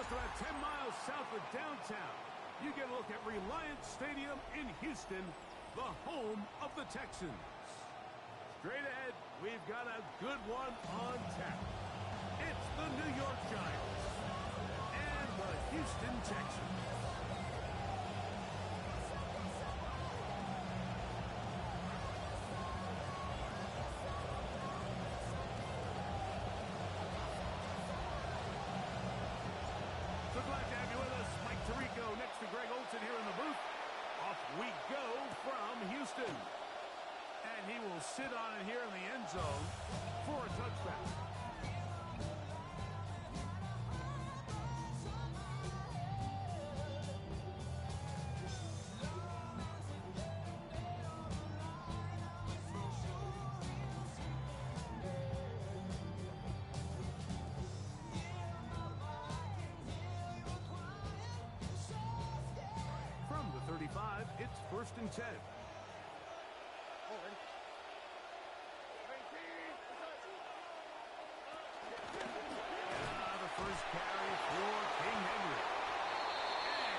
Just about 10 miles south of downtown, you get a look at Reliance Stadium in Houston, the home of the Texans. Straight ahead, we've got a good one on tap. It's the New York Giants and the Houston Texans. So glad to have you with us. Mike Tirico next to Greg Olsen here in the booth. Off we go from Houston. And he will sit on it here in the end zone for a touchback. From the 35, it's 1st and 10. The first carry for King Henry.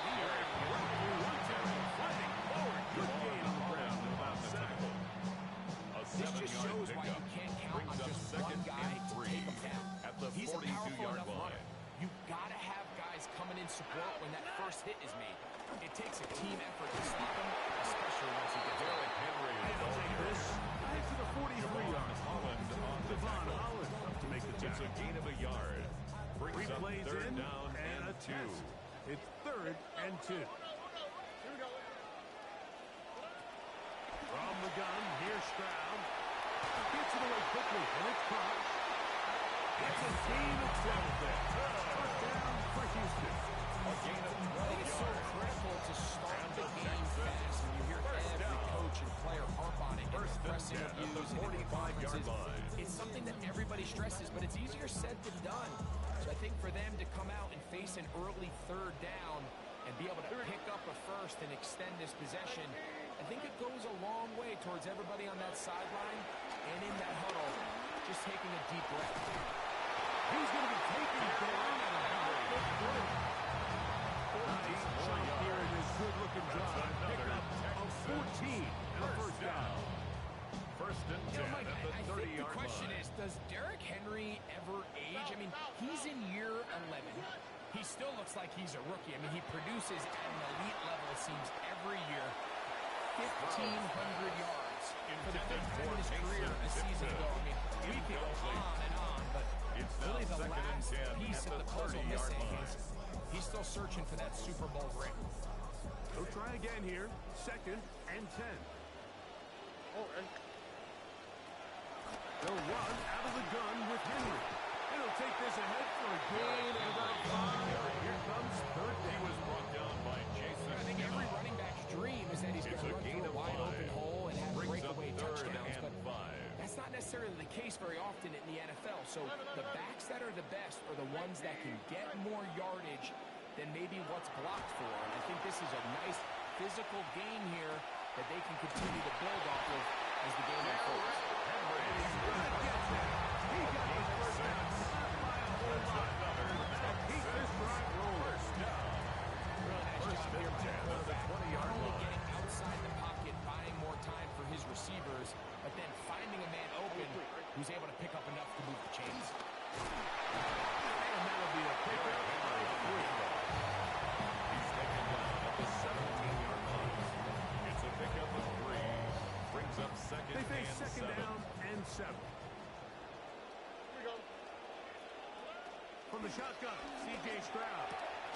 And he ran through one tackle, flying forward. Good gain on the ground. About 7. This just shows why you can't count on just one guy to take him down. At the He's a powerful 42-yard enough line. runner. You gotta have guys coming in support when that first hit is made. It takes a team effort to stop him, especially once you get there. Henry And he'll take this back to the 43-yard. Holland on the Devon tackle. Holland up to make the It's a tackle. gain of a yard. Brings Three up plays 3rd in down and a 2. test. It's 3rd and 2. From the gun, here's Stroud. Gets it away quickly, and it's caught. It's a gain of 12 there. First down for Houston. A gain of 12 I think it's so yards. critical to start the game fast, and you hear every coach and player harp on it in First and press 10 at the interviews and in 45-yard conferences. line. It's something that everybody stresses, but it's easier said than done. So I think for them to come out and face an early 3rd down and be able to pick up a first and extend this possession, I think it goes a long way towards everybody on that sideline and in that huddle just taking a deep breath. He's going to be taken down at about the 40. Nice jump here in this good-looking drive. Pick up a 14 and a first down. First and 10 Mike, at the I think 30-yard the question line. is, does Derrick Henry ever age? I mean, he's in year 11. He still looks like he's a rookie. I mean, he produces at an elite level, it seems, every year. 1,500 yards for the first time in his career a season ago. I mean, we can go on and on, but It's now really the 2nd and last 10 piece at of the the puzzle 30-yard missing line. is he's still searching for that Super Bowl ring. They'll try again here. 2nd and 10. They'll run out of the gun with Henry. And he'll take this ahead for a gain of about 5. Here comes 3rd He down. was brought down by Jason I think every Skinner. running back's dream is that he's going It's to a run gain through a of wide 5. open hole and have Brings up breakaway 3rd touchdowns, but and 5. that's not necessarily the case very often in the NFL. So the backs that are the best are the ones that can get more yardage than maybe what's blocked for. And I think this is a nice physical gain here that they can continue to build off of as the game unfolds. He's going to get that. He got the first down. Not by a whole lot. That'll keep this drive rolling. Really nice job here by the quarterback. Not 20-yard only line. getting outside the pocket, buying more time for his receivers, but then finding a man open who's able to pick up enough to move the chains. And that'll be a pickup of 3. He's taken down at the 17-yard line. It's a pickup of 3. Brings up 2nd They face and 2nd 7. down and 7. From the shotgun, C.J. Stroud.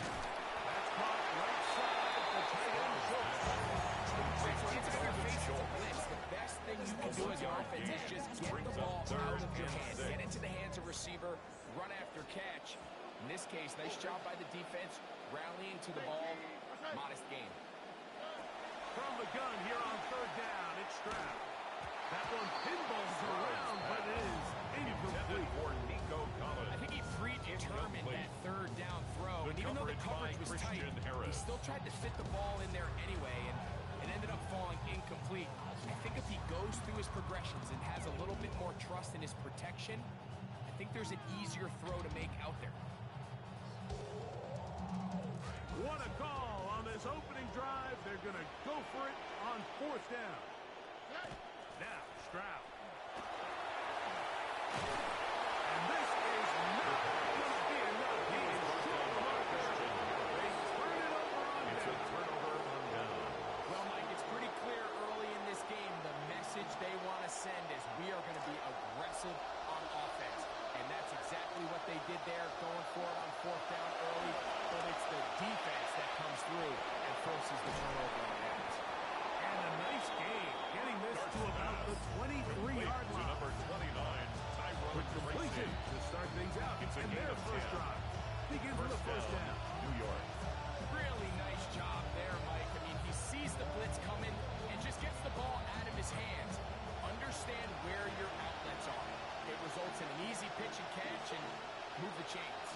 That's caught right side. The tight end Schultz. It's a good face of blitz. The best thing you can do as an offense is just get the ball out of your hands. Get into the hands of receiver, run after catch. In this case, nice job by the defense, rallying to the ball. Modest gain. From the gun here on 3rd down, it's Stroud. That one pinballs around, but it is Intended incomplete. for Nico Collins. I think he predetermined that 3rd down throw. Good And even though the coverage coverage by was tight, Christian Harris. he still tried to fit the ball in there anyway, and it ended up falling incomplete. I think if he goes through his progressions and has a little bit more trust in his protection, I think there's an easier throw to make out there. What a call on this opening drive. They're going to go for it on fourth down. Now, Stroud. And this is not going to be enough. He is short of the marker. They turn it over on down. It's a turnover on down. Well, Mike, it's pretty clear early in this game the message they want to send is we are going to be aggressive on offense. And that's exactly what they did there, going for it on fourth down early. But it's the defense that comes through and forces the turnover on downs. And a nice game, getting this to about the 23-yard line. Number 29, Quick completion to start things out. And their first drive begins with a first down. New York. Really nice job there, Mike. I mean, he sees the blitz coming and just gets the ball out of his hands. Understand where your outlets are. It results in an easy pitch and catch and move the chains.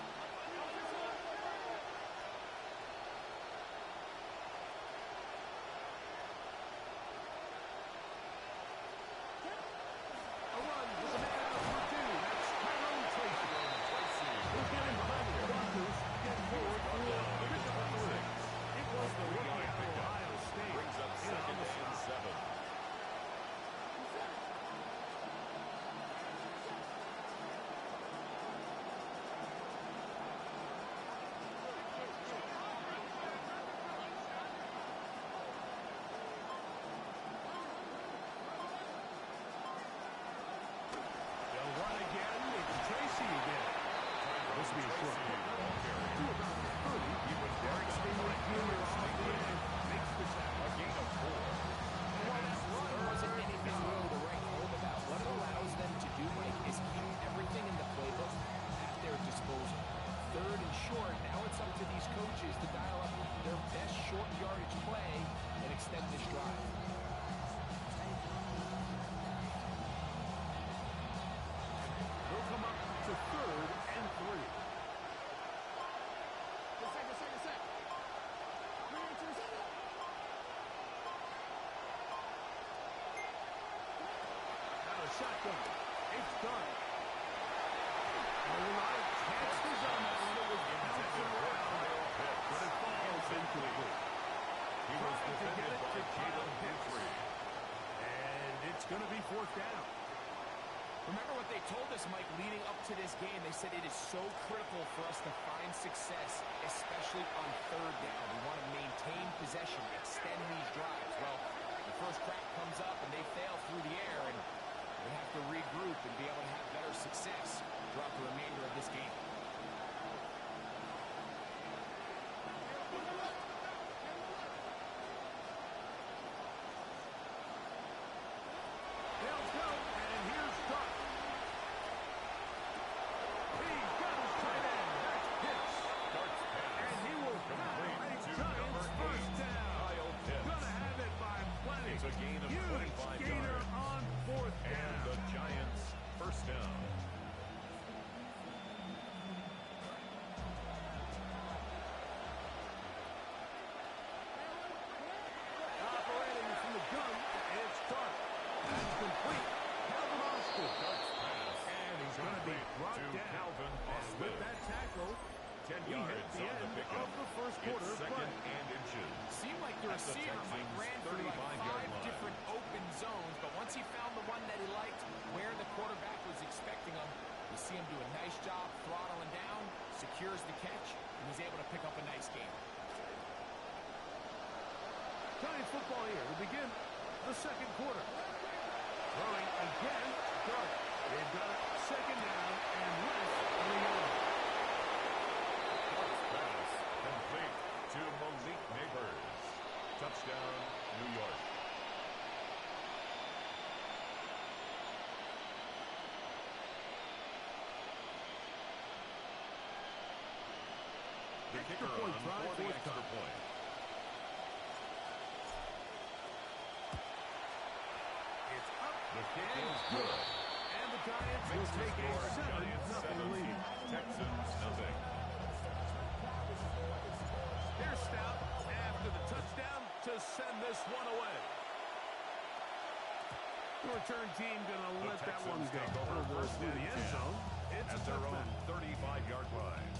A run with a man out for two. That's Tyrone Tracy. We'll get him behind the Broncos. Get forward for a pickup of 6. It was the rookie out of Ohio State. Brings up in on second the and stop. 7. They'll run again. It's Tracy again. This will be a short pickup. To about the 30. Derek Stingley Jr. off the end. Makes the sack. A gain of 4. Well, that run wasn't anything really to write home about. What it allows them to do, Mike, is keep everything in the playbook at their disposal. Third and short, now it's up to these coaches to dial up their best short yardage play and extend this drive. They'll come up to 3rd and 3. Now a shotgun. It's done. Carolina chances on that one. It was bouncing around, but it falls incomplete. He was Trying to get defended it by to Jalen Kyle Pitts. Guthrie. And it's going to be 4th down. Remember what they told us, Mike, leading up to this game. They said it is so critical for us to find success, especially on 3rd down. We want to maintain possession, extend these drives. Well, the first crack comes up and they fail through the air, and they have to regroup and be able to have better success throughout the remainder of this game. They'll go, and here's Duck. He's got his tight end. That's Pitts. Darts pass. And he will have Complete a to Giants number first 8, down. Kyle Pitts. Gonna have it by plenty. It's a gain of Huge 25 gainer yards. on 4th And down. the Giants first down. Operating from the gun, it's Dark. That's complete. Calvin Austin. Darts pass. And he's going to be brought to down. Calvin And Austin. with that tackle, 10 we hit yards the on the end pickup. of the first quarter It's of play. 2nd and inches. Seemed like the At the receiver, Mike, Texans' ran through like 35-yard 5 line. different open zones, but once he found the one that he liked, where the quarterback was expecting him, you see him do a nice job throttling down, secures the catch, and he's able to pick up a nice game. Giants football here to begin the second quarter. Throwing again, Dark. They've got it 2nd down and less than a yard. Darts pass. Complete to Malik Neighbors. Touchdown, New York. The Extra kicker point on try, for the fourth extra time. point. It's up The kick and is good. good. And the Giants will Makes the take a score Giants 7-0 lead. Texans nothing. Here's Stout after the touchdown to send this one away. The return team going to The let that one Texans go. take over Over first through and the end 10 zone. It's at a their touchback. own 35-yard line.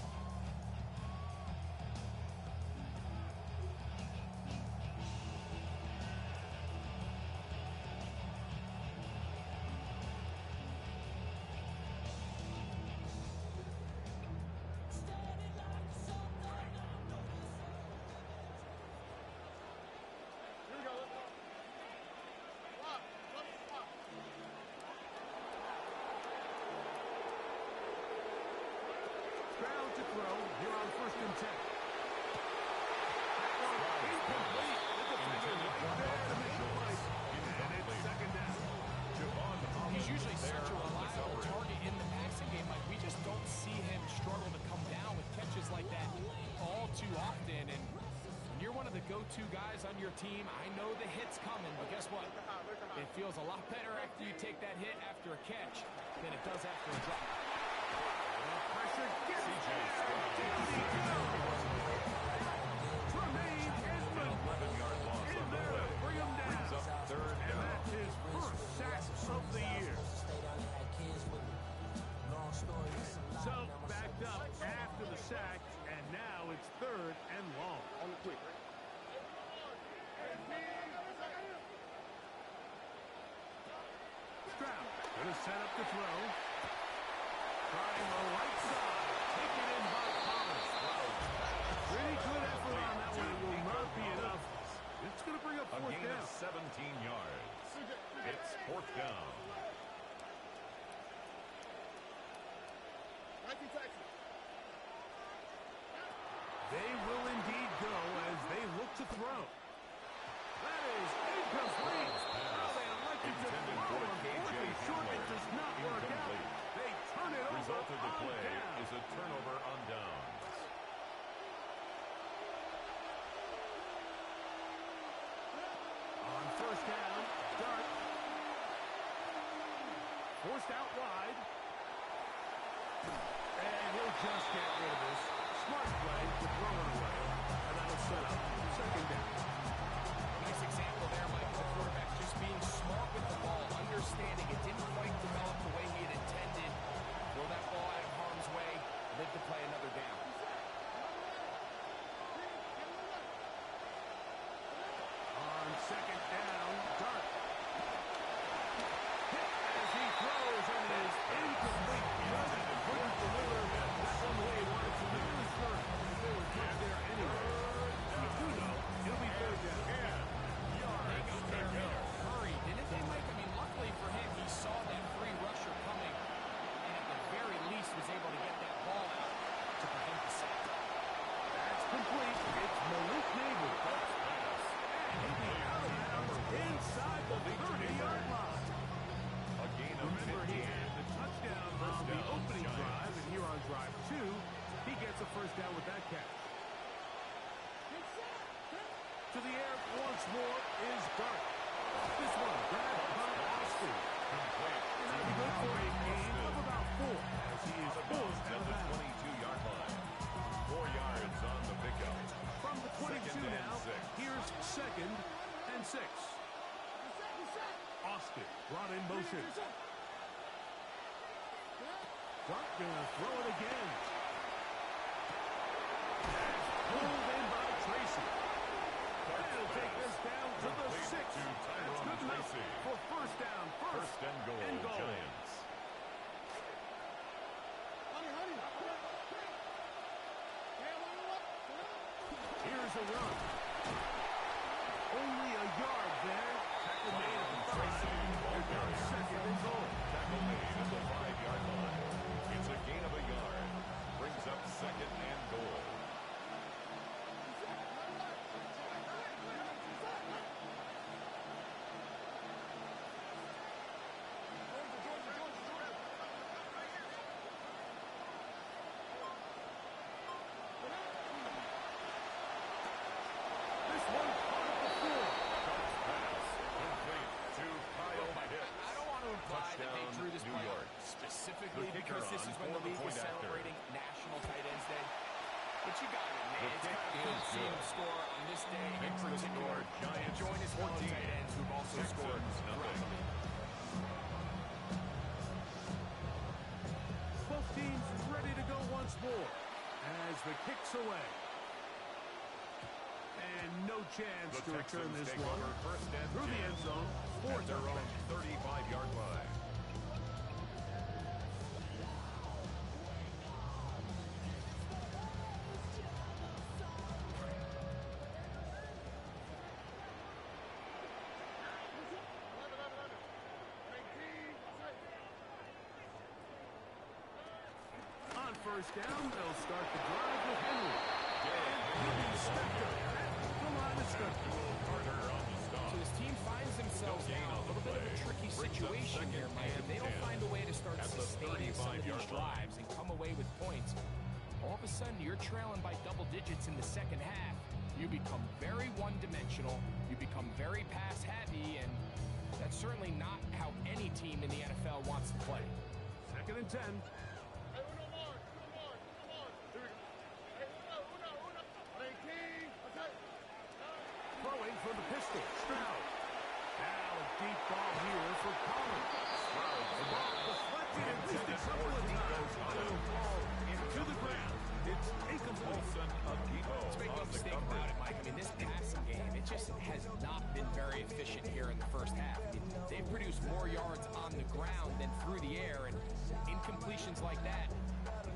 the go-to guys on your team. I know the hit's coming, but guess what? It feels a lot better after you take that hit after a catch than it does after a drop. Pressure gets CJ there. Down he goes. Tremaine Edmonds 11-yard loss in on the there to play. bring him Brings down. up third And down. that's his first sack of the year. So backed up after the sack, and now it's third and long. Stroud gonna set up to throw. Trying the right side. Taken in by Collins. Pretty good effort on that one. It will not be enough. It's going to bring up A fourth gain down. of 17 yards. It's fourth down. They will indeed go as they look to throw. That is incomplete. Well, they elected to Intended throw for on KJ fourth and short. It Hamler. does not work out. Incomplete. They turn it over Result of the on play down. is a turnover on downs. On first down, Dart. Forced out wide. And he'll just get rid of this. Smart play to throw it away. And that'll set up second down. Nice example there, Mike, of the quarterback just being smart with the ball, understanding it didn't quite develop the way he had intended. Throw that ball out of harm's way, live to play another down. On second down, Dart. Hit as he throws and it is incomplete. Just couldn't deliver that one way he wanted to. Really sure they were kept there anyway. You do know it'll be third down. They got there in a hurry, didn't they, Mike? I mean, luckily for him, he saw that free rusher coming, and at the very least was able to get that ball out to prevent the sack. That's complete. It's Malik Neighbor. And he'll be out of bounds inside the 30-yard line. A gain of Remember, he 15. had the touchdown on the down, opening Giants. drive, and here on drive 2, he gets a first down with that catch. To the air once more is Dart. This one, grabbed by Austin. Complete. And that'll be good for a gain of about 4 as he is forced out At of the bounds. 22-yard line. 4 yards on the pickup. From the 22 Second and now, 6. here's second and 6. Austin brought in motion. Dart gonna throw it again. Pulled in by Tracy. They'll take this down to the 6. To That's Tyrone good enough Tracy. for first down. First and goal, Giants. Here's a run. Only a yard there. Tackle made at the 5. And now second and goal. Tackle made at the 5-yard line. It's a gain of a yard. Brings up second and goal. This one caught at the 4. Pass complete to Kyle Pitts. I don't want to imply that they Touchdown, drew this New play up York. specifically The kicker because this on is when for the the league is point after. celebrating National Tight Ends Day. But you got it, man. The It's kick kind of cool is seeing good. him score on this day in Makes the particular. score Giants Join his fellow 14. tight ends who've also scored Texans throughout the nothing. league. Both teams ready to go once more as the kick's away. And no chance The to return Texans this take one over first and through the 10 end zone. at Fourth their down. own 35-yard line. On first down, they'll start the drive with Henry. And he'll be stepped up at the line of scrimmage. Carter on the stop. So this team finds themselves No gain now on a little the bit of a play. tricky Brings up situation here, second Mike. If and they don't 10 find a way to start at the sustaining some of 35-yard these line. drives and come away with points, all of a sudden you're trailing by double digits in the second half. You become very one-dimensional, you become very pass-heavy, and that's certainly not how any team in the NFL wants to play. 2nd and 10. Throwing from the pistol, Stroud. Now a deep ball here for Collins. The ball deflected at least a couple of times. It'll fall into the ground. It's incomplete. Let's make no mistake about it, Mike. I mean, this passing game, it just has not been very efficient here in the first half. I mean, they've produced more yards on the ground than through the air, and incompletions like that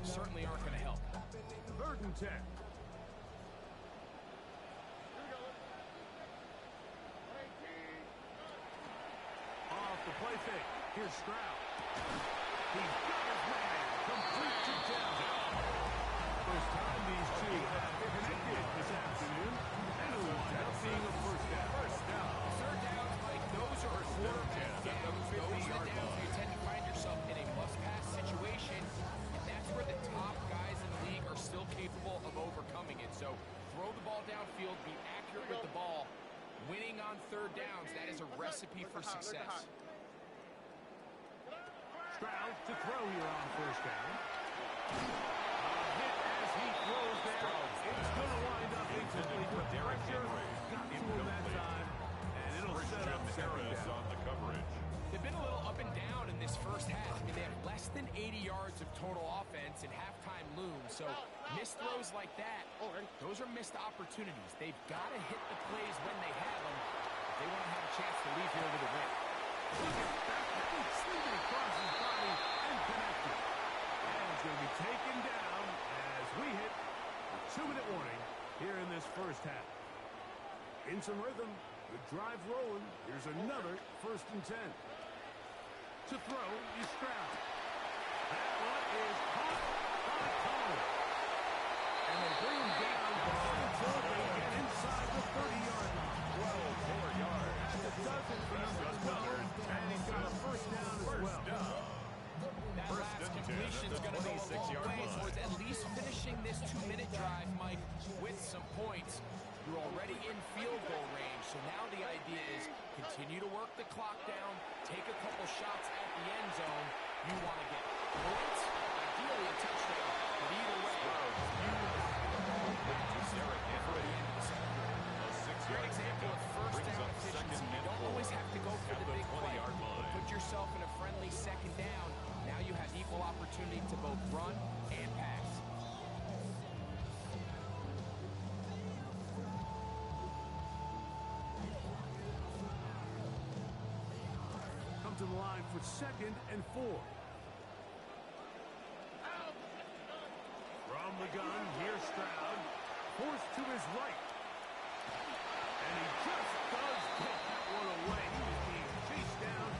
certainly aren't going to help. 3rd and 10. Off the play fake. Here's Stroud. He's got his man. Complete to down. First time these two have connected this afternoon, and it'll wind up being a first down. Third downs, Mike, those are quarterback downs. Those are the downs where you tend to find yourself in a must-pass situation, and that's where the top guys in the league are still capable of overcoming it. So throw the ball downfield, be accurate with the ball. Winning on third downs, that is a recipe for success. Stroud to throw here on first down. Hit as he throws there. It's going to wind up incomplete with pressure. Got to him that time, and it'll set up 2nd down. On the coverage. They've been a little up and down in this first half. I mean, they have less than 80 yards of total offense and halftime looms. So missed throws like that, those are missed opportunities. They've got to hit the plays when they have them if they want to have a chance to leave here with a win. Look at that. Slipping across his body and connected. And it's going to be taken down as we hit a 2-minute warning here in this first half. In some rhythm, the drive rolling. Here's another 1st and 10. To throw is Stroud. That one is caught by Collins. And they bring him down until they get inside the 30-yard line. 12 more yards. That's a dozen for number 12, and he's got a first down as well. That last completion is going to go a long way towards at least finishing this 2-minute drive, Mike, with some points. You're already in field goal range, so now the idea is continue to work the clock down, take a couple shots at the end zone. You want to get points, ideally a touchdown, but either way, you great example of first down efficiency. You don't always have to go for the big play, but put yourself in a friendly 2nd down. Now you have equal opportunity to both run and pass. Come to the line for 2nd and 4. From the gun, here's Stroud. Forced to his right. And he just does get that one away. He was being chased down,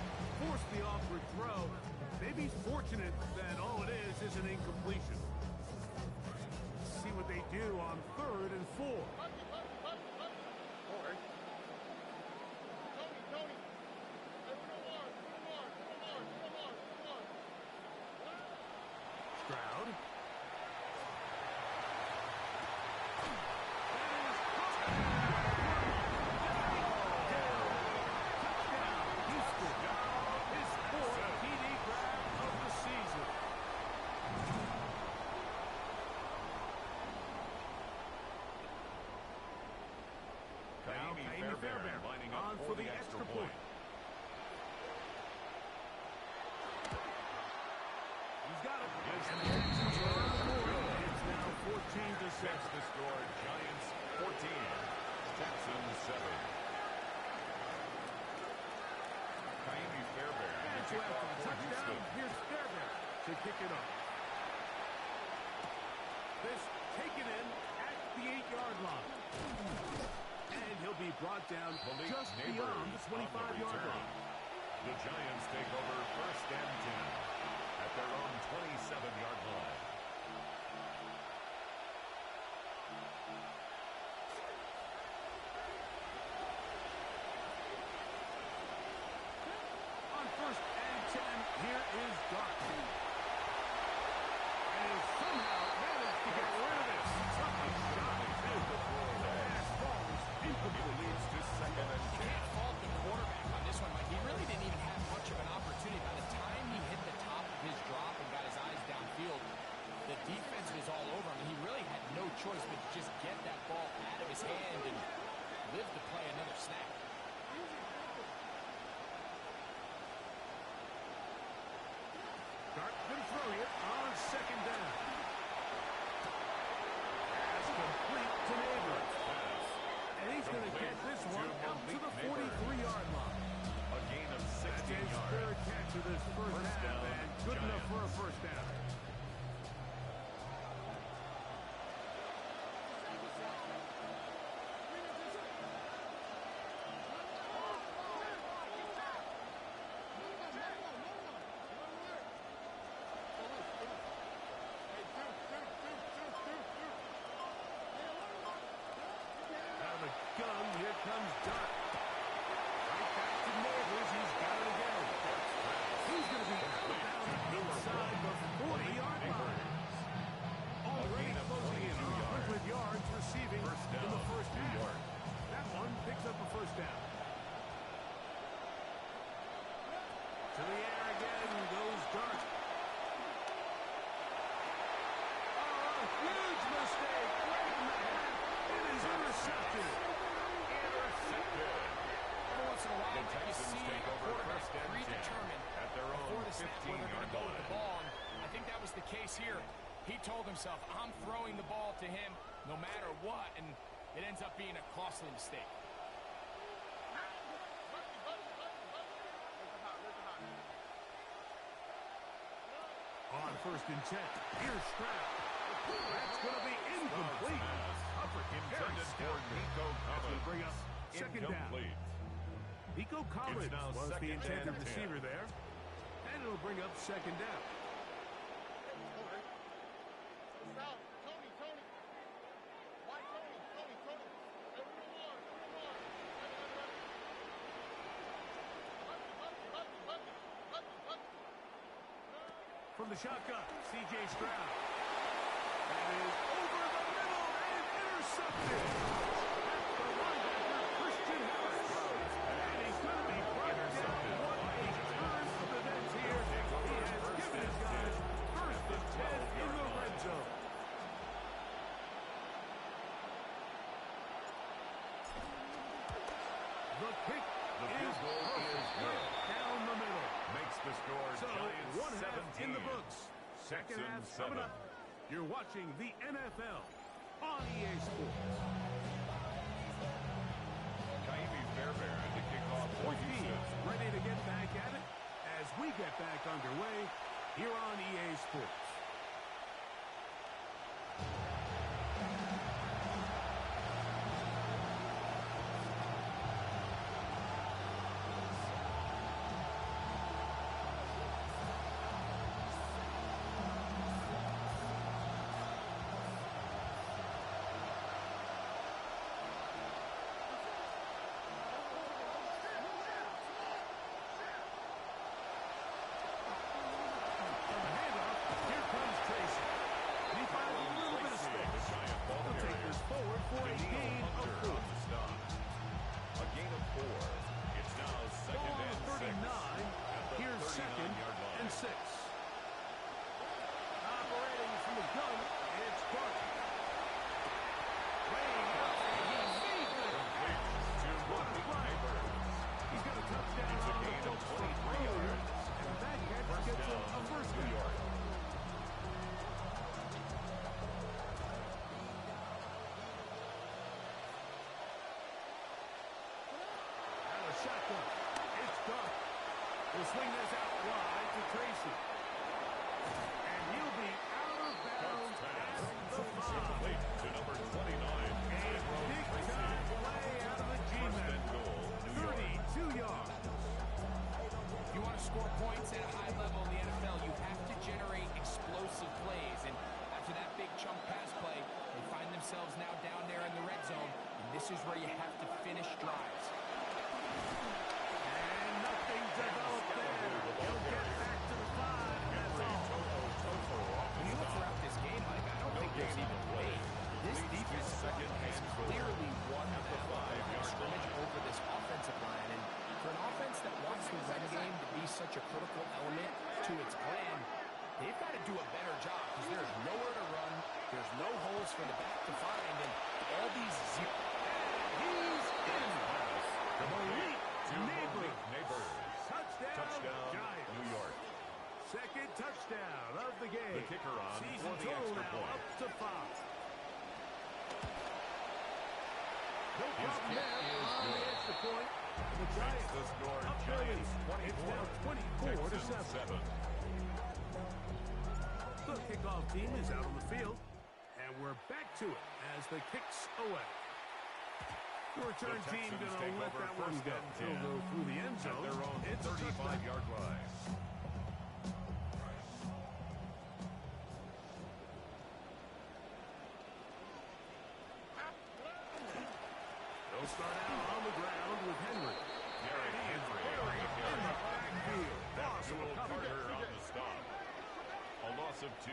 forced the awkward throw. Maybe he's fortunate that all it is an incompletion. See what they do on 3rd and 4. Stroud. Fairbairn lining on up for the extra point. He's got it. And the Texans are on the board. It's now 14-6. That's the score. Giants 14. Texans 7. Ka'imi Fairbairn. And so after the touchdown, here's Fairbairn to kick it off. This taken in at the 8-yard line. And he'll be brought down just beyond the 25-yard line. The Giants take over 1st and 10 at their own 27-yard line. On 1st and 10, here is Dark. And he somehow managed to get rid of it. Tough shot, too. Pass choice but to just get that ball out of his hand and live to play another snap. Dart can throw it on second down. Pass complete to Neighbors. And he's going to get this one out to the 43-yard line. A gain of 16 That's his yards. third catch of this first half, down, and good enough for a first down. Out of the gun, here comes Dart. Right back to Neighbors, he's got it again. He's going to be out of bounds inside the 40-yard line. Already closing in on 100 yards receiving in the first half. That one picks up a first down. To the air again goes Dart. Oh, a huge mistake right in the half. It is intercepted. Intercepted. Every once in a while, The you Texans see take a over quarterback first and 10 predetermined at their own before the snap where they're going 15-yard to go with the line. ball. And I think that was the case here. He told himself, I'm throwing the ball to him no matter what, and it ends up being a costly mistake. On first and 10, here's Stroud. That's going to be incomplete. Intended for Nico That's going to bring Collins. up second down. Incomplete. Nico Collins now was the second intended and 10. receiver there. And it'll bring up second down. From the shotgun, C.J. Stroud. That is over the middle and intercepted. That's the linebacker, Christian Harris. And he's going to be brought down. What a turn of events here. He has given his guys first and 10 in the red zone. The kick is perfect down the middle. Makes the score So, Giants one half 17. in the books. Second half Texans coming 7. up. You're watching the NFL on EA Sports. Kaimi Fairbairn to kick off for Both Houston. teams ready to get back at it as we get back underway here on EA Sports. Will swing this out wide to Tracy. And he'll be out of bounds at the 5. To number 29. A big-time play out of the G-Men. 32 yards. If you want to score points at a high level in the NFL, you have to generate explosive plays. And after that big chunk pass play, they find themselves now down there in the red zone. And this is where you have to finish drives. And nothing developed there. He'll get back to the 5, and that's all. When you look throughout this game, Mike, I don't think there's even debate. This defense has clearly won the line of scrimmage over this offensive line. And for an offense that wants the run game to be such a critical element to its plan, they've got to do a better job because there's nowhere to run, there's no holes for the backfield. to find, and all these He's in. Malik Malik Neighbors. Touchdown, Giants. New York. Second touchdown of the game. The kicker on Season for the total extra now point. up to 5. No His problem kick there is on the good. extra point. The Makes Giants the score up Giants early. It's 24. now 24 to 7. Texans 7. The kickoff team is out on the field, and we're back to it as the kicks away. The return The team Texans going take to let over that one first go. and He'll 10. go through the end At zone. their own It's a touchdown. 35-yard line. They'll start out on the ground with Henry. Derrick Henry on the In carry. the backfield. That's Awesome Jewel coverage. Carter on the stop. A loss of 2.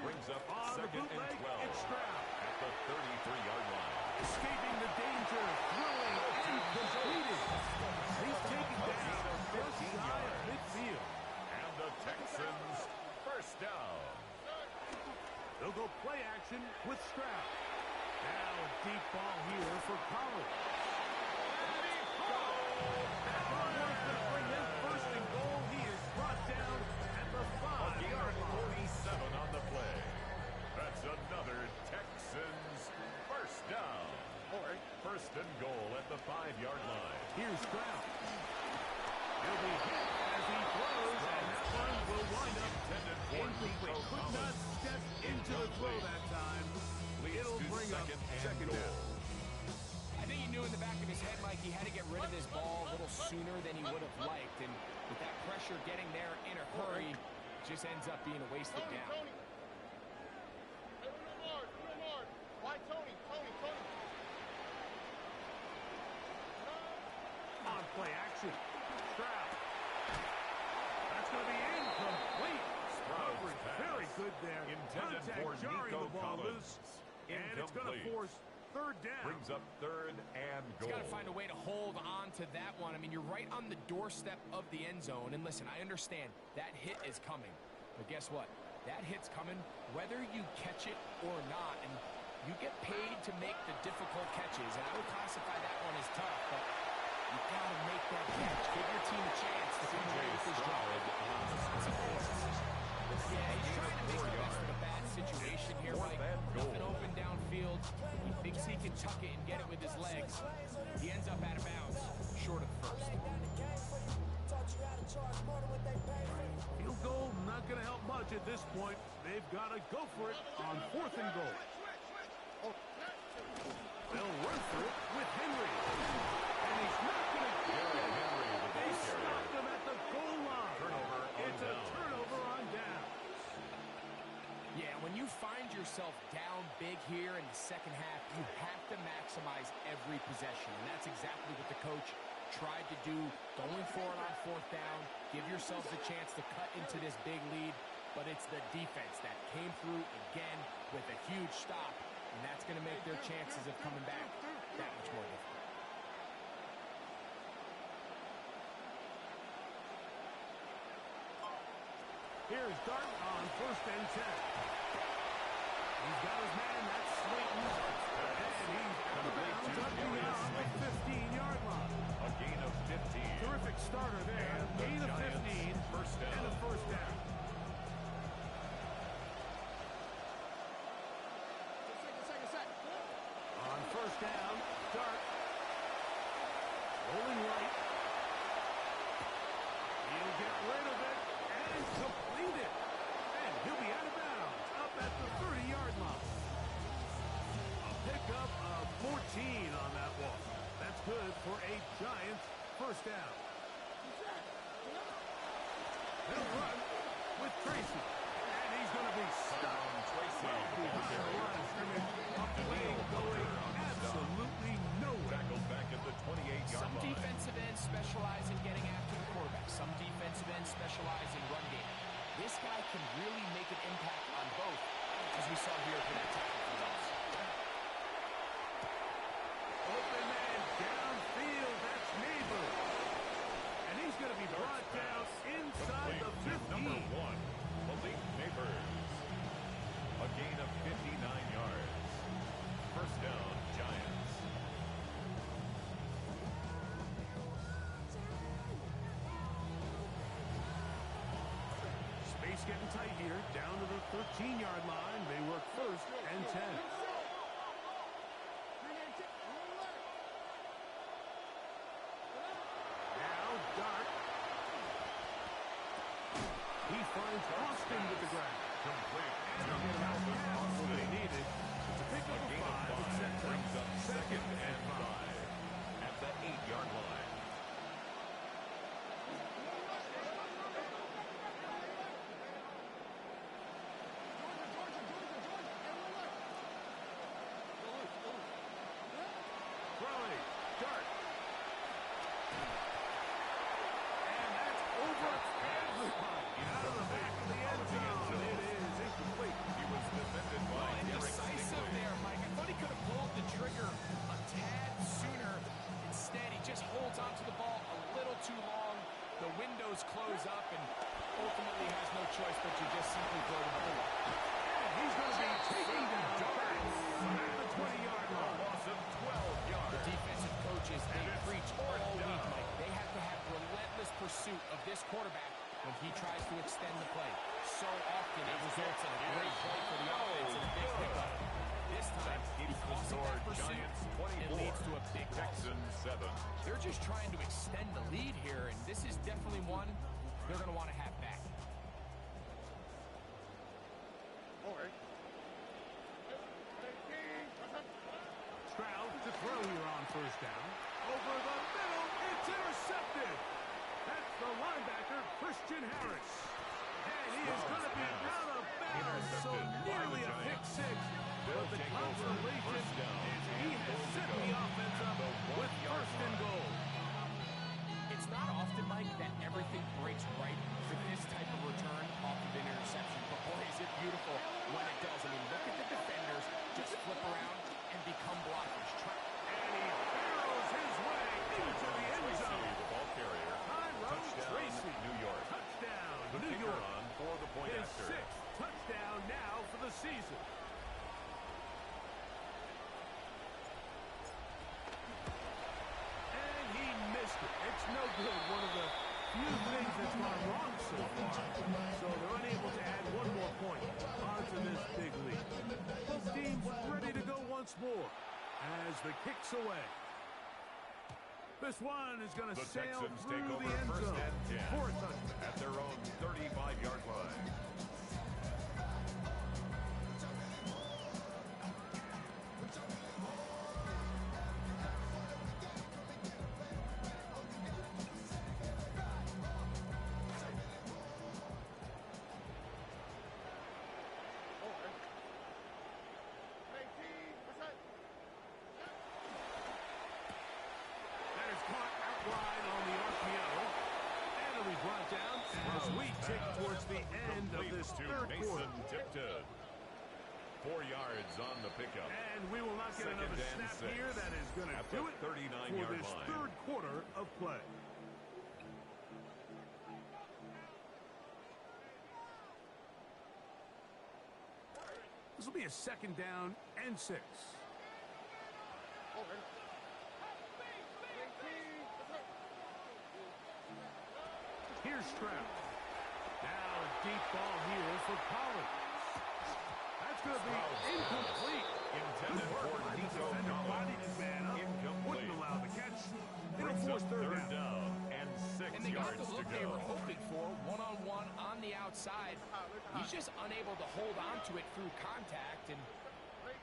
Brings up On the second and bootleg, 12 it's Stroud. at the 33-yard line. Escaping the danger, throwing and completed. He's taken down just shy of midfield. And the Texans first down. They'll go play action with Stroud. Now a deep ball here for Collins. That ball was going to bring them first and goal. He is brought down at the A gain 5-yard of line. 47 on the play. That's another Texans first down. Or first and goal at the 5-yard line. Here's Stroud. He'll be hit as he throws, and that one will wind up Intended for incomplete. Nico Could not Collins. step into the throw that time. Leads It'll to bring up second goal. down. I think he knew in the back of his head, Mike, he had to get rid of this ball a little sooner than he would have liked. And with that pressure getting there in a hurry, just ends up being a wasted down. Tony. Hey, why Tony? On play action. Stroud. That's going to be incomplete. Coverage pass. very good there. Intended Contact for jarring Nico the ball Collins. loose. And it's going to Incomplete. force third down. Brings up third and He's goal. got to find a way to hold on to that one. I mean, you're right on the doorstep of the end zone. And listen, I understand that hit is coming. But guess what? That hit's coming whether you catch it or not. And you get paid to make the difficult catches. And I would classify that one as tough. But you got to make that catch. Give your team a chance to come away with this job. Yeah, he's trying to make the best of a bad situation here, Mike. Nothing open downfield. He thinks he can tuck it and get it with his legs. He ends up out of bounds, short of the first. Field goal not going to help much at this point. They've got to go for it on fourth and goal. They'll run for it with Henry. And he's not going to get it. Henry, the They ball carrier. stopped him at the goal line. Turnover on It's a down. turnover on down. Yeah, when you find yourself down big here in the second half, you have to maximize every possession. And that's exactly what the coach tried to do, going for it on fourth down. Give yourselves a chance to cut into this big lead. But it's the defense that came through again with a huge stop. And that's going to make their chances of coming back that much more difficult. Here's Dart on first and 10. He's got his man, that's Slayton. And he's out of bounds up beyond the 15-yard line. A gain of 15. Terrific starter there. And the Gain of Giants 15 first down. and a first down. On first down, Dart. Rolling right. He'll get rid of it and complete it. And he'll be out of bounds up at the 30-yard line. A pickup of 14 on that one. That's good for a Giants first down. They'll run with Tracy. And he's going to be stopped Tracy. behind the line of scrimmage. A play going absolutely nowhere. Tackled back at the 28-yard Some line. defensive ends specialize in getting after the quarterback. Some defensive ends specialize in run game. This guy can really make an impact on both, as we saw here for that tackle for loss. Open man downfield. That's Neighbors. And he's going to be brought down inside the Complete to 15. number 1, Malik Neighbors. A gain of 59 yards. It's getting tight here. Down to the 13-yard line. They work first and 10. Now, Dart. He finds Austin with the grab. Complete. And they'll get about half what they needed. It's a pick up of 5. It sets Brings up up second and 5 at the 8-yard line. Throwing. Dart. And that's over everybody. Out of the back of the end zone. It is incomplete. He was defended by Derek Indecisive Stingley. there, Mike. I thought he could have pulled the trigger a tad sooner. Instead, he just holds onto the ball a little too long. The windows close up and ultimately has no choice but to just simply throw the ball. And he's going to be taken down back at the 20-yard A line. loss of 12 yards. The defensive coaches, they And it's preach fourth all week, down. Mike. They have to have relentless pursuit of this quarterback when he tries to extend the play. So often it results in a great play for the offense and a big pickup. This time, Keeps the because of score. that pursuit, Giants it 24. leads to a big loss. Texans 7. They're just trying to extend the lead here, and this is definitely one they're going to want to have back. Stroud to throw here on first down. Over the middle. It's intercepted. That's the linebacker, Christian Harris. And he is going to be out of bounds. So nearly a pick six. But the consolation is he has set the offense up with first and goal. It's not often, Mike, that everything breaks right for this type of return off of an interception. But boy, is it beautiful when it does. I mean, look at the defenders just flip around and become blockers. And he barrels his way into the end Tracy, zone. the ball carrier. Tyrone Touchdown, Tracy. New York. Touchdown, The New kicker York. on for the point His after. 6th touchdown now for the season. And he missed it. It's no good. One of the few things that's gone wrong so far. So they're unable to add one more point onto this big lead. Both teams ready to go once more as the kick's away. This one is going to The sail Texans through take over the end first zone and 10 for a touchdown. at their own 35-yard line. That is caught out wide on the RPO. And it'll be brought down as we tick towards the end of Complete this to third quarter. Mason Tipton. 4 yards on the pickup. And we will not get Second another and snap 6 here. That is going to at do the it 39-yard for this line. third quarter of play. This will be a second down and 6. Here's Stroud. Now a deep ball here for Pollard. That's going to be incomplete. Intended Good work for by the Nico defender. Collins. Bodied his man up. Incomplete. Wouldn't allow the catch. It'll Brings force up third third down. down and 6 And they got yards the to look they go. were hoping for, one-on-one on the outside. He's just unable to hold on to it through contact, and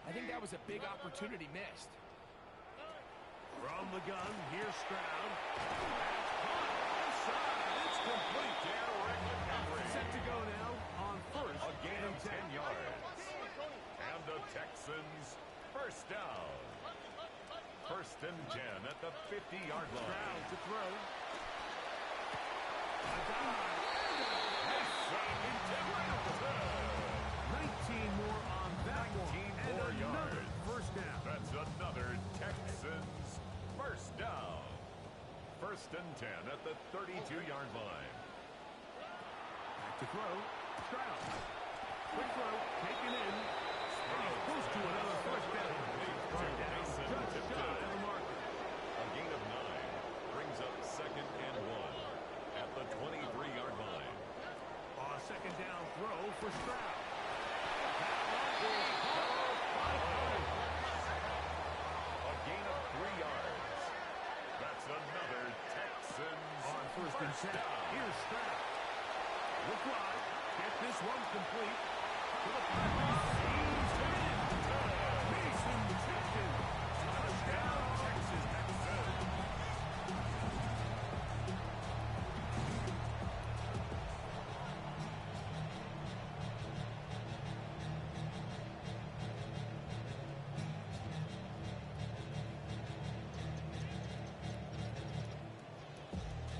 I think that was a big opportunity missed. From the gun, here's Stroud. That's caught inside. It's complete. Derrick Henry. Set to go now on first. A gain of and 10 yards. And the Texans first down. First and 10 at the 50-yard line. Stroud to throw. A dime. Yes, 19 more on that one. 19 And more another yards. first down. That's another Texans first down. First and 10 at the 32-yard line. Back to throw. Stroud. Quick throw. Taken in. And he's close to another first down. Third down. Mason Just Tipton. shy of the marker. A gain of 9 brings up second and 1 at the 23-yard line. Second down Stroud. That one is caught by Cody. A gain of 3 yards. That's another Texans On first and 10, down. here's Stroud. Look wide. Get this one complete. To the 5. He's in. Mason Jenkins. Touchdown, Texans.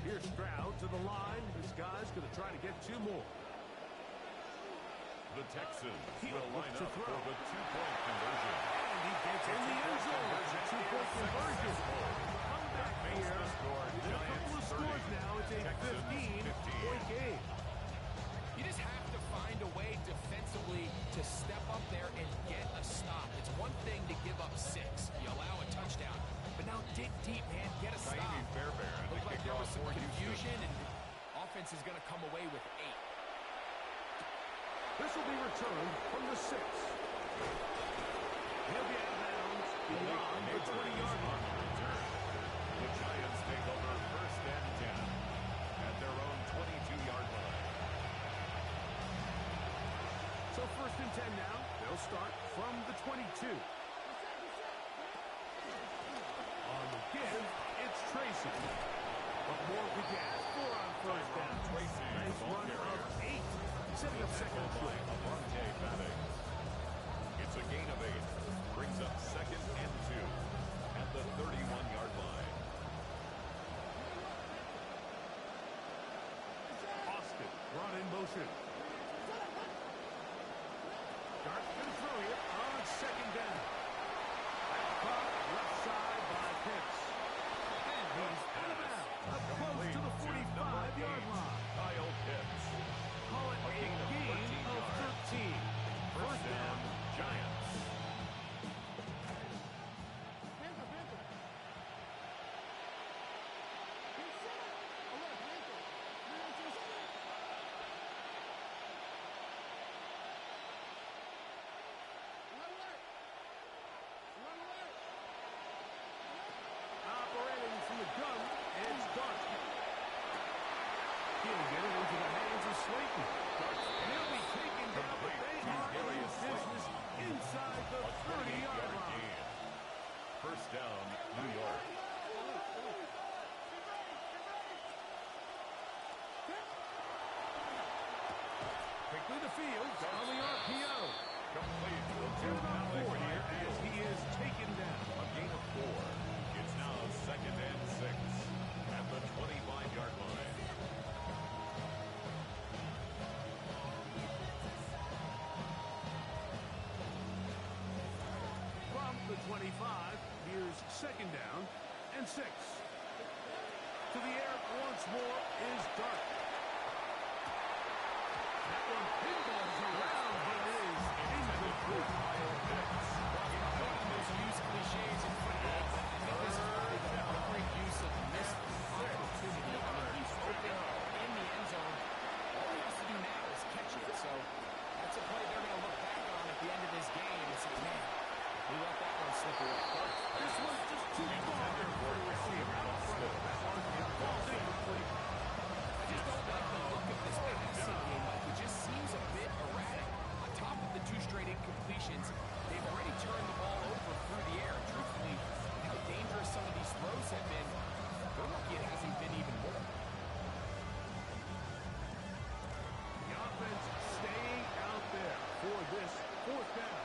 Here's Stroud to the line. This guy's going to try to get 2 more. The Texans He'll will look line to up throw. for the 2-point conversion. And he gets in the end zone. It's a 2-point conversion. Come back Makes here. the score With a couple of Giants scores 30, now, it's a Texans 15-point game. You just have to find a way defensively to step up there and get a stop. It's one thing to give up 6. You allow a touchdown. But now dig deep, man. Get a stop. Naimi Fairbairn, the Looked like there kickoff was some for Houston. confusion, and offense is going to come away with 8. This will be returned from the 6. He'll be out of bounds beyond the 20-yard line. The Giants take over first and 10 at their own 22-yard line. So first and 10 now. They'll start from the 22. On the give, it's Tracy. But more to get. 4 on first down. Tracy, Nice ball run carrier. of 8. Setting up second and 3. Avonte Maddox. It's a gain of 8. Brings up second and 2 at the 31-yard line. Austin brought in motion. Dart going to throw it on second down. That's caught left side by Pitts. And he's out of bounds. Up close to the 45-yard line. Kyle Pitts. Call it a gain of gain 13 of yards. 13. First down, Giants. Operating from the gun, it's Dart. He'll get it into the hands of Slayton. And he'll be taken down, but they are in his business inside the 30-yard line. Gain. First down, New York. Quickly the field on the RPO. Complete to Get about Alec 4 here as Mayfield. he is taken down. A gain of 4. It's now second and 6 at the 25-yard line. From the 25, here's second down and 6. To the air once more is Dart. That one pinballs around, but it is incomplete. Don't those use cliches in football. I think this is probably the great use of missed opportunity. I mean, he's open in the end zone. All he has to do now is catch it. So that's a play they're going to look back on at the end of this game and say, man, we let that one slip away. This one's just too far for the receiver. That one falls incomplete. I just don't like the look of this passing game. Like, it just seems a bit erratic. On top of the 2 straight incompletions, they've already turned the ball over through the air. Truthfully, how dangerous some of these throws have been, they're lucky it hasn't been even more. The offense staying out there for this fourth down.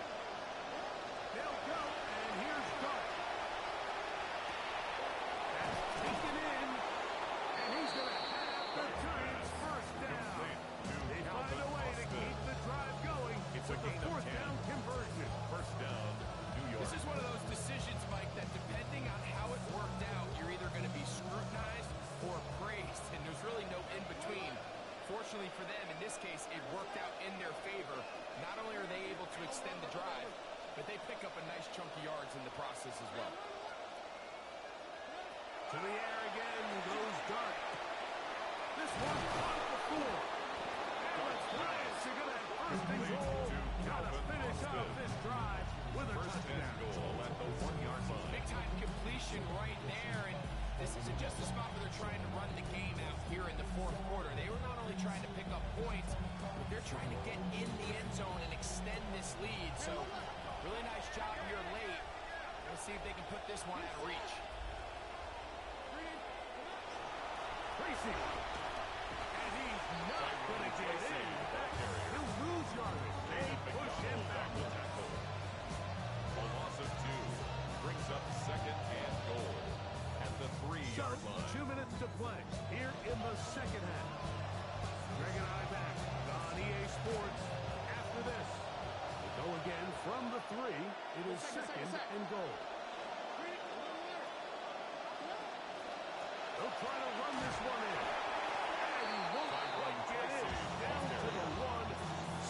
They'll go, and here's Dart. That's taken in, and he's going to have the Giants first down. They find a way to keep the drive going. It's a with the gain of fourth 10. down conversion. First down, New York. This is one of those decisions, Mike, that depending on how it worked out, you're either going to be scrutinized or praised, and there's really no in-between. Fortunately for them, in this case, it worked out in their favor. Not only are they able to extend the drive, but they pick up a nice chunk of yards in the process as well. To the air again goes Dart. This one caught before. And the Giants are going to have First and goal. Gotta finish off this drive with a First and touchdown. goal at the 1-yard line. Big time completion right there, and this isn't just a spot where they're trying to run the game out here in the fourth quarter. They were not only trying to pick up points, but they're trying to get in the end zone and extend this lead. So, really nice job here late. Let's see if they can put this one out of reach. Tracy. And he's not going to get in. He'll lose yardage. They push him back. A loss of 2 brings up second and goal at the 3-yard line. 2 minutes to play here in the second half. Greg and I back on EA Sports after this. We go again from the 3. It is second and goal. They'll try to run this one in. And he won't quite get in. Down to the 1,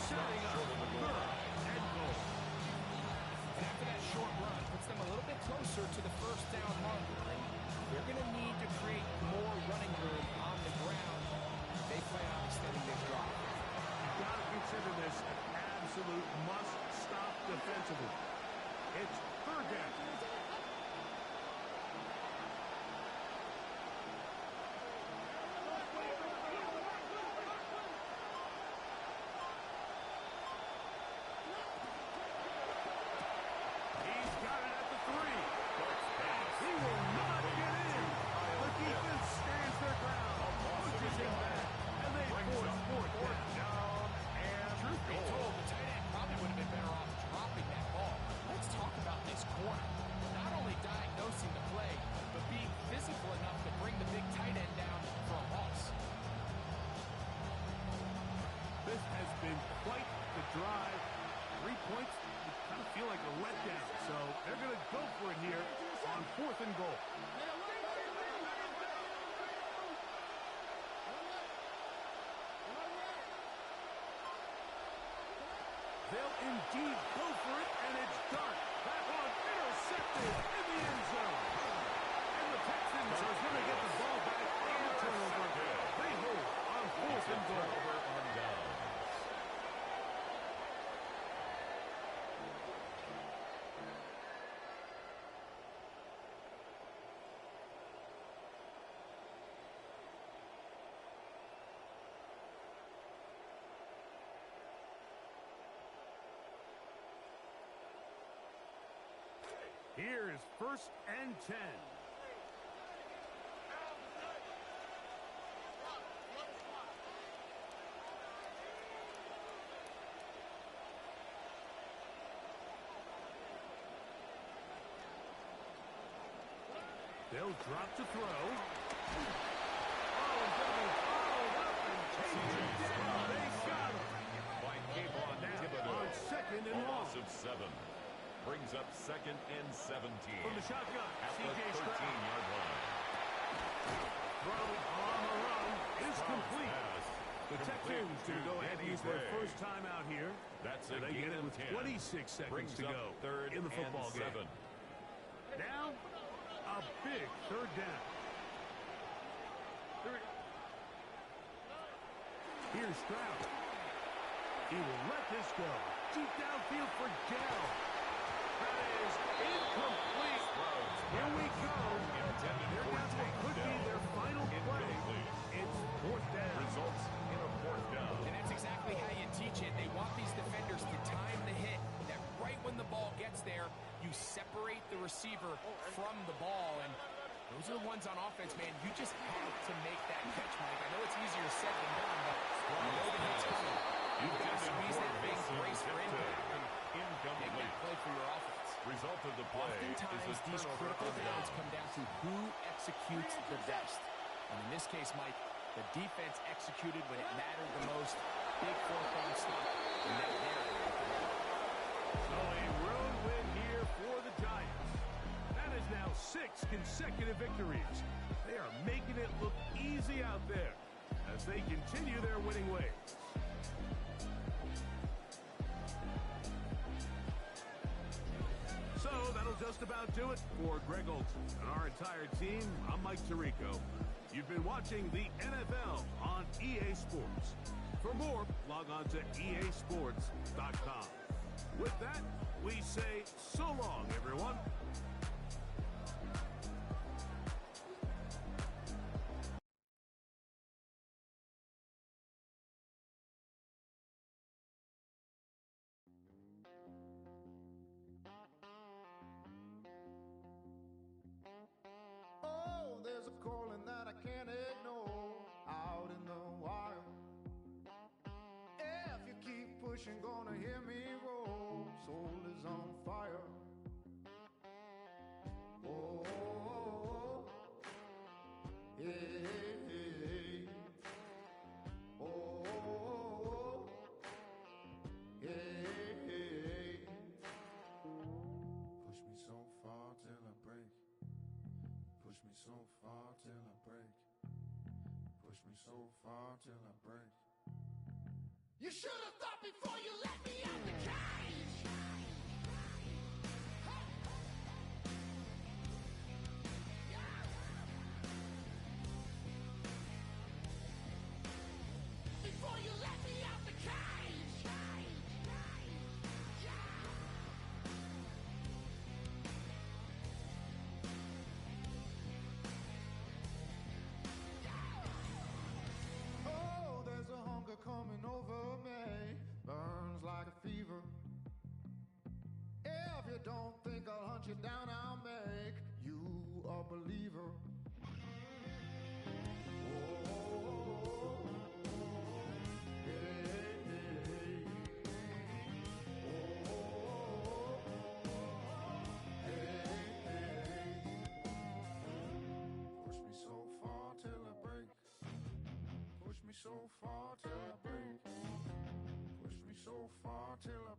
setting up third and goal. And after that short run, puts them a little bit closer to the first down marker. And they're going to need to create more running room on the ground. They plan on extending this drive. You've got to consider this an absolute must-stop defensively. It's third down. He's got it at the 3. He will not get in. The defense stands their ground, pushes him back, and they force fourth down. Truth be told, the tight end probably would have been better off dropping that ball. Let's talk about this corner. Not only diagnosing the play, but being physical enough to bring the big tight end down for a loss. This has been quite the drive. 3 points, you kind of feel like a letdown. So they're going to go for it here on fourth and goal. They'll indeed go for it, and it's done. That one intercepted in the end zone. And the Texans are going to get the ball back on the turnover. They hold on fourth and goal. On downs. Here is first and 10. They'll drop to throw. Oh, and going to be followed up and taken down. They got him. By Kayvon Now Thibodeau. on second and A long. loss of 7 brings up second and 17 From the shotgun, at the C.J. Stroud. 13-yard line. Throw on the run is complete. The Texans going to go ahead and use their first time out here. That's And a they get gain it of with 10. 26 seconds Brings to up go third in the football and 7. game. Now, a big third down. Here's Stroud. He will let this go. Deep downfield for Dell. That is incomplete. Here we go. Intended They're for down to what could be Dell. their final play. Incomplete. It's fourth down. Results in a fourth down. And that's exactly how you teach it. They want these defenders to time the hit. That right when the ball gets there, you separate the receiver from the ball. And those are the ones on offense, man. You just have to make that catch, Mike. I know it's easier said than done, but you know the hit's coming. You've got to squeeze that big brace for impact and make that play for your offense. Result of the play Oftentimes, is a these turnover critical on downs down. come down to who executes the best. And in this case, Mike, the defense executed when it mattered the most. Big fourth down stop. And that there. So a road win here for the Giants. That is now 6 consecutive victories. They are making it look easy out there as they continue their winning ways. So that'll just about do it for Greg Olson and our entire team. I'm Mike Tirico. You've been watching the NFL on EA Sports. For more, log on to easports.com. With that, we say so long, everyone. Oh, there's a calling that I can't ignore out in the wild. If you keep pushing, gonna hear me roar. Soul is on fire. Oh, hey, hey, hey. Oh, hey, hey. Push me so far till I break. Push me so far till I break. Push me so far till I break. You should have thought before you let me out the cage. Before you let me out the cage. Oh, there's a hunger coming over me, burns like a fever. If you don't think I'll hunt you down, I'll make you a believer. Oh, hey, hey, hey. Oh, hey, hey. Push me so far till I break. Push me so far till I break. Push me so far till I